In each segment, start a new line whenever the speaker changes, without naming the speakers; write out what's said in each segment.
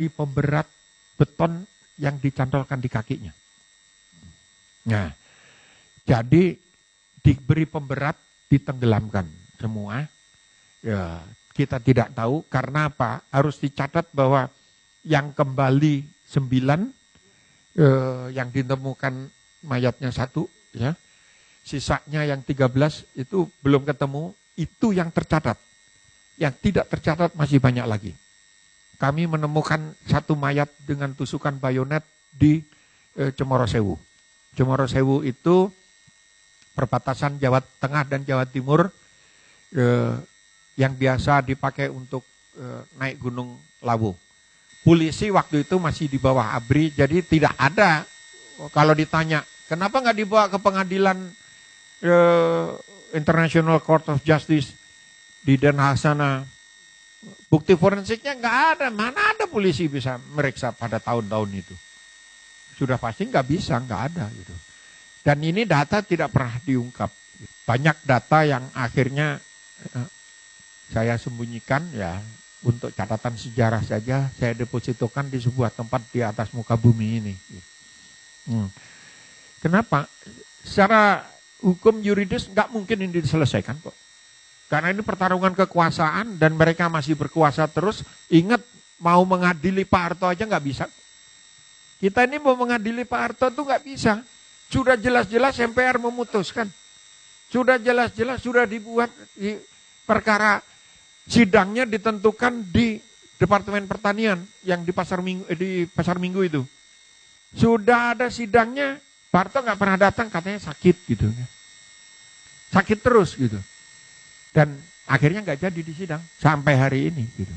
pemberat beton yang dicantolkan di kakinya. Nah, jadi diberi pemberat, ditenggelamkan semua. Ya, kita tidak tahu karena apa? Harus dicatat bahwa yang kembali 9, yang ditemukan mayatnya 1, ya. Sisanya yang 13 itu belum ketemu, itu yang tercatat. Yang tidak tercatat masih banyak lagi. Kami menemukan 1 mayat dengan tusukan bayonet di Cemorosewu. Cemorosewu itu perbatasan Jawa Tengah dan Jawa Timur, yang biasa dipakai untuk naik Gunung Lawu. Polisi waktu itu masih di bawah ABRI, jadi tidak ada. Kalau ditanya, kenapa nggak dibawa ke pengadilan International Court of Justice di Den Haag sana? Bukti forensiknya nggak ada. Mana ada polisi bisa meriksa pada tahun-tahun itu? Sudah pasti nggak bisa, nggak ada gitu. Dan ini data tidak pernah diungkap. Banyak data yang akhirnya saya sembunyikan, ya, untuk catatan sejarah saja saya depositokan di sebuah tempat di atas muka bumi ini. Kenapa? Secara hukum yuridis nggak mungkin ini diselesaikan kok. Karena ini pertarungan kekuasaan dan mereka masih berkuasa terus. Ingat, mau mengadili Pak Harto aja nggak bisa. Kita ini mau mengadili Pak Harto tuh nggak bisa. Sudah jelas-jelas MPR memutuskan. Sudah jelas-jelas sudah dibuat di perkara sidangnya ditentukan di Departemen Pertanian yang di Pasar Minggu itu. Sudah ada sidangnya, Pak Harto nggak pernah datang, katanya sakit gitu. Sakit terus gitu. Dan akhirnya nggak jadi di sidang sampai hari ini gitu.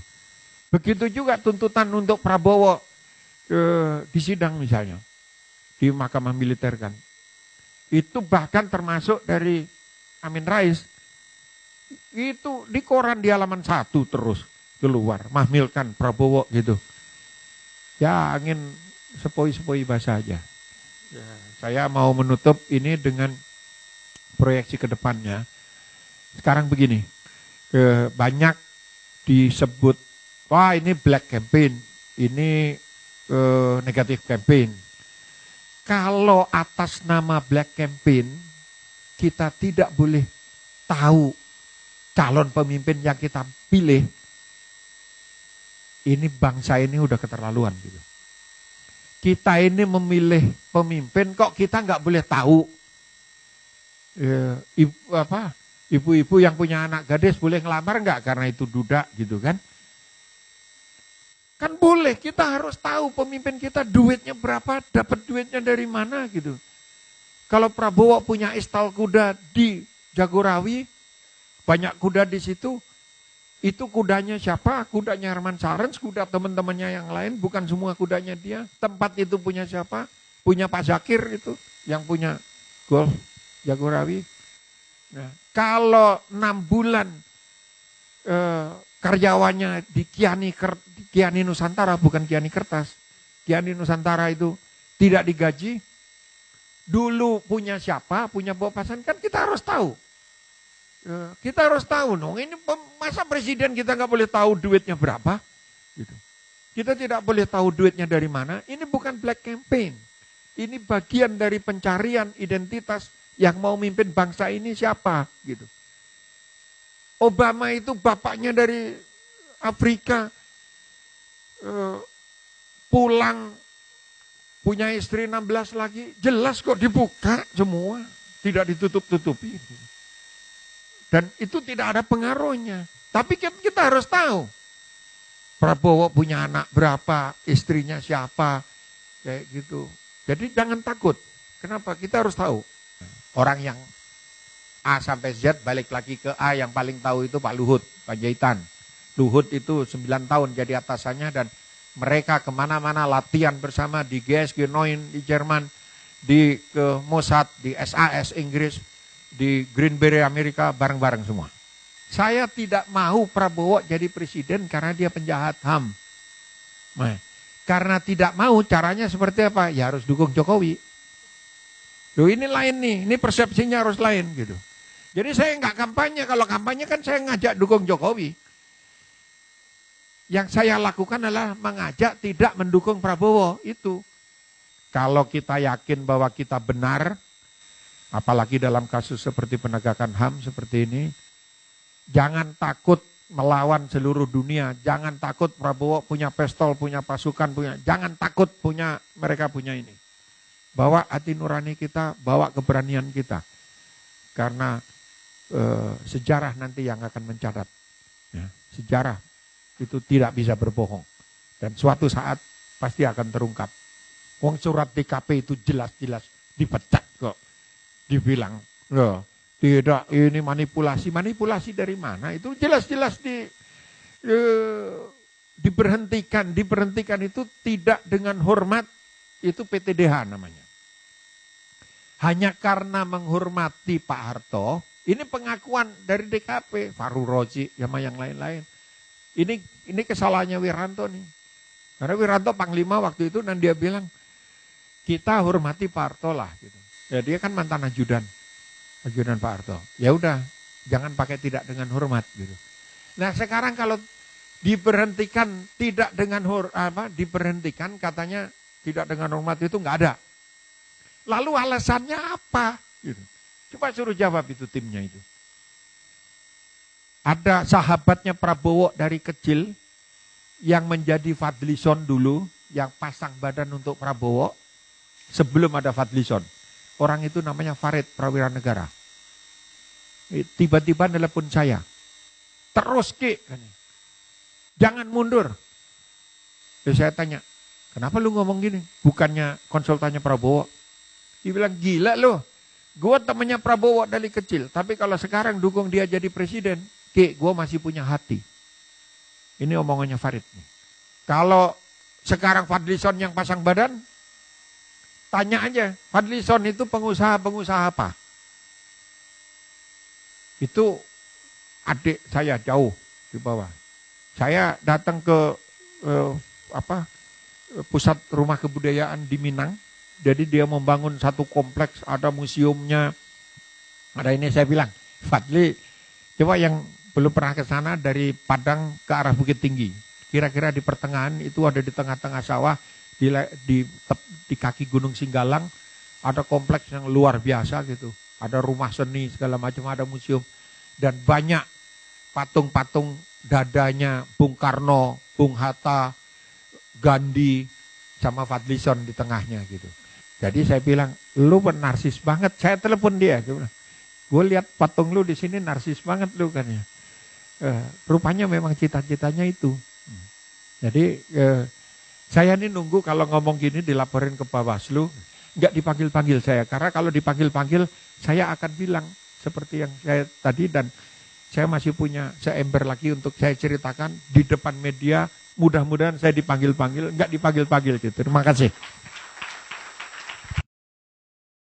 Begitu juga tuntutan untuk Prabowo di sidang misalnya di Mahkamah Militer kan. Itu bahkan termasuk dari Amin Rais. Itu di koran di halaman 1 terus keluar, mahmilkan Prabowo gitu. Ya, angin sepoi-sepoi basah aja. Ya, saya mau menutup ini dengan proyeksi ke depannya. Sekarang begini, banyak disebut, wah ini black campaign, ini negatif campaign. Kalau atas nama black campaign, kita tidak boleh tahu calon pemimpin yang kita pilih. Ini bangsa ini udah keterlaluan gitu. Kita ini memilih pemimpin, kok kita nggak boleh tahu ibu-ibu yang punya anak gadis boleh ngelamar nggak karena itu duda gitu kan? Kan boleh, kita harus tahu pemimpin kita duitnya berapa, dapat duitnya dari mana gitu. Kalau Prabowo punya istal kuda di Jagorawi, banyak kuda di situ, itu kudanya siapa? Kudanya Herman Sarens, kuda teman-temannya yang lain, bukan semua kudanya dia. Tempat itu punya siapa? Punya Pak Zakir itu, yang punya Golf Jagorawi. Nah, kalau 6 bulan karyawannya di Kiani Nusantara, bukan Kiani Kertas, Kiani Nusantara itu tidak digaji, dulu punya siapa, punya Bapak Pasan, kan kita harus tahu. Kita harus tahu dong, ini masa presiden kita nggak boleh tahu duitnya berapa? Gitu. Kita tidak boleh tahu duitnya dari mana, ini bukan black campaign. Ini bagian dari pencarian identitas yang mau mimpin bangsa ini siapa gitu. Obama itu bapaknya dari Afrika, pulang punya istri 16 lagi, jelas kok dibuka semua, tidak ditutup-tutupi. Dan itu tidak ada pengaruhnya. Tapi kita harus tahu Prabowo punya anak berapa, istrinya siapa, kayak gitu. Jadi jangan takut. Kenapa? Kita harus tahu. Orang yang A sampai Z balik lagi ke A, yang paling tahu itu Pak Luhut Panjaitan. Luhut itu 9 tahun jadi atasannya dan mereka kemana-mana latihan bersama di GSG 9 di Jerman, di Mossad, di SAS Inggris, di Greenberry Amerika, bareng-bareng semua. Saya tidak mau Prabowo jadi presiden karena dia penjahat HAM. Nah, karena tidak mau, caranya seperti apa? Ya harus dukung Jokowi. Loh ini lain nih, ini persepsinya harus lain gitu. Jadi saya nggak kampanye, kalau kampanye kan saya ngajak dukung Jokowi. Yang saya lakukan adalah mengajak tidak mendukung Prabowo itu. Kalau kita yakin bahwa kita benar, apalagi dalam kasus seperti penegakan HAM seperti ini, jangan takut melawan seluruh dunia, jangan takut Prabowo punya pistol, punya pasukan, jangan takut mereka punya ini. Bawa hati nurani kita, bawa keberanian kita. Karena sejarah nanti yang akan mencatat. Ya, sejarah itu tidak bisa berbohong. Dan suatu saat pasti akan terungkap. Wong surat DKP itu jelas-jelas dipecat kok. Dibilang, loh, tidak, ini manipulasi. Manipulasi dari mana? Itu jelas-jelas diberhentikan. Diberhentikan itu tidak dengan hormat, itu PTDH namanya. Hanya karena menghormati Pak Harto, ini pengakuan dari DKP, Fahru Rozi, sama yang lain-lain. Ini kesalahannya Wiranto nih. Karena Wiranto Panglima waktu itu dan dia bilang, kita hormati Pak Harto lah. Gitu. Ya dia kan mantan ajudan Pak Harto. Ya udah, jangan pakai tidak dengan hormat gitu. Nah sekarang kalau diberhentikan tidak dengan diberhentikan katanya tidak dengan hormat itu nggak ada. Lalu alasannya apa? Gitu. Coba suruh jawab itu timnya itu. Ada sahabatnya Prabowo dari kecil yang menjadi Fadlison dulu, yang pasang badan untuk Prabowo sebelum ada Fadlison. Orang itu namanya Farid Prawiranegara. Tiba-tiba nelpon saya. Terus Ki, jangan mundur. Saya tanya, kenapa lu ngomong gini? Bukannya konsultannya Prabowo. Dia bilang, gila lu. Gue temannya Prabowo dari kecil. Tapi kalau sekarang dukung dia jadi presiden, Ki, gue masih punya hati. Ini omongannya Farid. Kalau sekarang Fadlison yang pasang badan, tanya aja, Fadlison itu pengusaha apa? Itu adik saya jauh di bawah. Saya datang ke pusat rumah kebudayaan di Minang. Jadi dia membangun satu kompleks, ada museumnya. Ada ini saya bilang, Fadli, coba yang belum pernah ke sana dari Padang ke arah Bukit Tinggi. Kira-kira di pertengahan itu ada di tengah-tengah sawah. Di kaki Gunung Singgalang ada kompleks yang luar biasa gitu. Ada rumah seni segala macam, ada museum. Dan banyak patung-patung dadanya Bung Karno, Bung Hatta, Gandhi, sama Fadlison di tengahnya gitu. Jadi saya bilang, lu narsis banget. Saya telepon dia. Gue lihat patung lu di sini narsis banget lu kan ya. Rupanya memang cita-citanya itu. Jadi saya ini nunggu kalau ngomong gini dilaporin ke Bawaslu, nggak dipanggil-panggil saya. Karena kalau dipanggil-panggil, saya akan bilang seperti yang saya tadi, dan saya masih punya seember lagi untuk saya ceritakan di depan media. Mudah-mudahan saya dipanggil-panggil, nggak dipanggil-panggil gitu. Terima kasih.